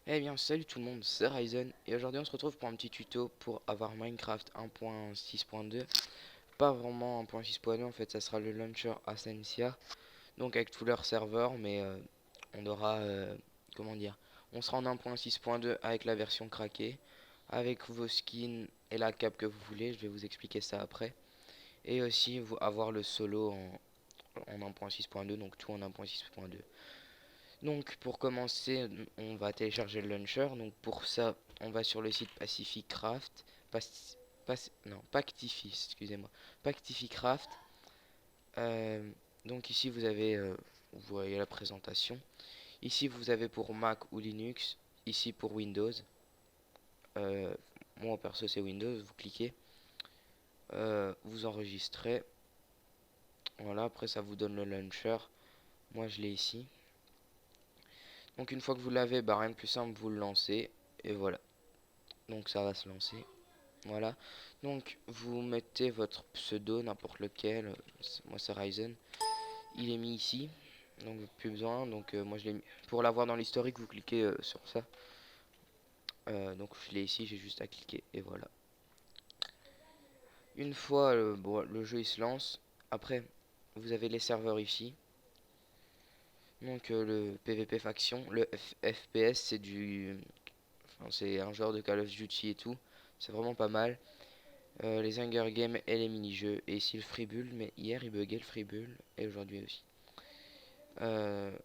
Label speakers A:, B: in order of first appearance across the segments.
A: Eh bien, salut tout le monde, c'est Ryzen et aujourd'hui on se retrouve pour un petit tuto pour avoir Minecraft 1.6.2. Pas vraiment 1.6.2, en fait, ça sera le launcher Ascensia, donc avec tous leurs serveurs, mais on aura, comment dire, on sera en 1.6.2 avec la version craquée, avec vos skins et la cape que vous voulez, je vais vous expliquer ça après. Et aussi vous avoir le solo en 1.6.2, donc tout en 1.6.2. Donc pour commencer, on va télécharger le launcher. Donc pour ça, on va sur le site Pacificraft. Non, Pactify, excusez-moi. Pactificraft. Euh, donc ici vous voyez la présentation. Ici vous avez pour Mac ou Linux. Ici pour Windows. Euh, Moi perso c'est Windows. Vous cliquez, vous enregistrez. Voilà. Après ça vous donne le launcher. Moi je l'ai ici. Donc une fois que vous l'avez, bah rien de plus simple, vous le lancez et voilà. Donc ça va se lancer. Voilà. Donc vous mettez votre pseudo, n'importe lequel. Moi c'est Ryzen. Il est mis ici. Donc plus besoin. Donc moi je l'ai mis. Pour l'avoir dans l'historique, vous cliquez sur ça. Donc je l'ai ici, j'ai juste à cliquer et voilà. Une fois bon, le jeu il se lance. Après, vous avez les serveurs ici. Donc le PVP faction, le FPS c'est du. Enfin, c'est un genre de Call of Duty et tout. C'est vraiment pas mal. Les Hunger Games et les mini-jeux. Et ici le Freebull, mais hier il buguait le Freebull et aujourd'hui aussi.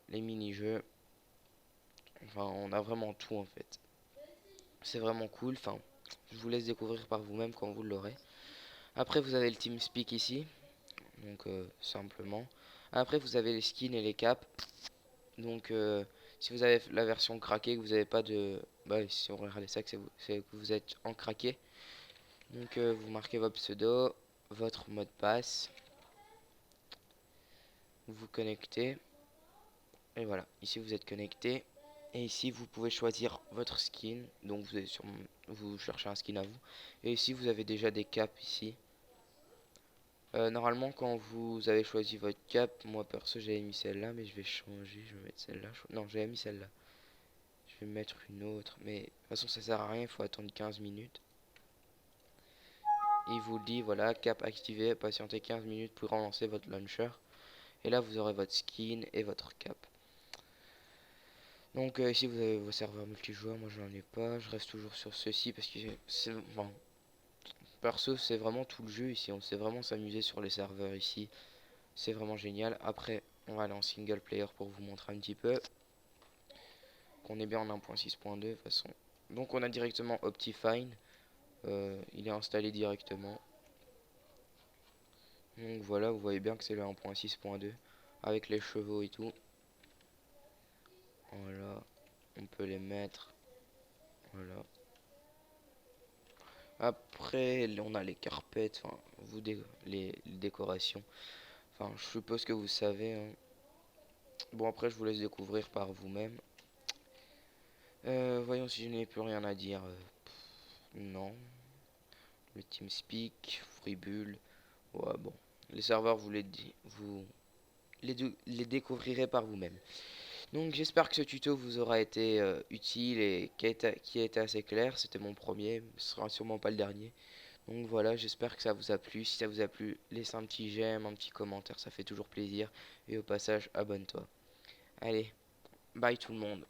A: Les mini-jeux. Enfin, on a vraiment tout en fait. C'est vraiment cool. Enfin, je vous laisse découvrir par vous-même quand vous l'aurez. Après, vous avez le TeamSpeak ici. Donc, simplement. Après, vous avez les skins et les caps. Donc, si vous avez la version craquée, que vous n'avez pas de. Bah, si on regarde ça, c'est que vous êtes en craqué. Donc, vous marquez votre pseudo, votre mot de passe. Vous vous connectez. Et voilà, ici vous êtes connecté. Et ici vous pouvez choisir votre skin. Donc vous cherchez un skin à vous. Et ici vous avez déjà des caps ici. Normalement quand vous avez choisi votre cap, moi perso j'avais mis celle-là, mais je vais changer, je vais mettre celle-là. Non, j'avais mis celle-là. Je vais mettre une autre, mais de toute façon ça sert à rien, il faut attendre 15 minutes. Il vous dit voilà, cap activé, patientez 15 minutes pour relancer votre launcher. Et là vous aurez votre skin et votre cap. Donc ici vous avez vos serveurs multijoueurs, moi j'en ai pas, je reste toujours sur ceci parce que c'est bon, perso c'est vraiment tout le jeu ici, on sait vraiment s'amuser sur les serveurs ici, c'est vraiment génial. Après on va aller en single player pour vous montrer un petit peu qu'on est bien en 1.6.2 de toute façon. Donc on a directement Optifine, il est installé directement. Donc voilà, vous voyez bien que c'est le 1.6.2 avec les chevaux et tout. Voilà, on peut les mettre, voilà. Après, on a les carpettes, enfin, les décorations. Enfin, je suppose que vous savez, hein. Bon, après, je vous laisse découvrir par vous-même. Voyons si je n'ai plus rien à dire. Non. Le TeamSpeak, Freebull. Ouais, bon. Les serveurs, vous les découvrirez par vous-même. Donc, j'espère que ce tuto vous aura été utile et qui a été assez clair. C'était mon premier, ce sera sûrement pas le dernier. Donc voilà, j'espère que ça vous a plu. Si ça vous a plu, laissez un petit j'aime, un petit commentaire, ça fait toujours plaisir. Et au passage, abonne-toi. Allez, bye tout le monde.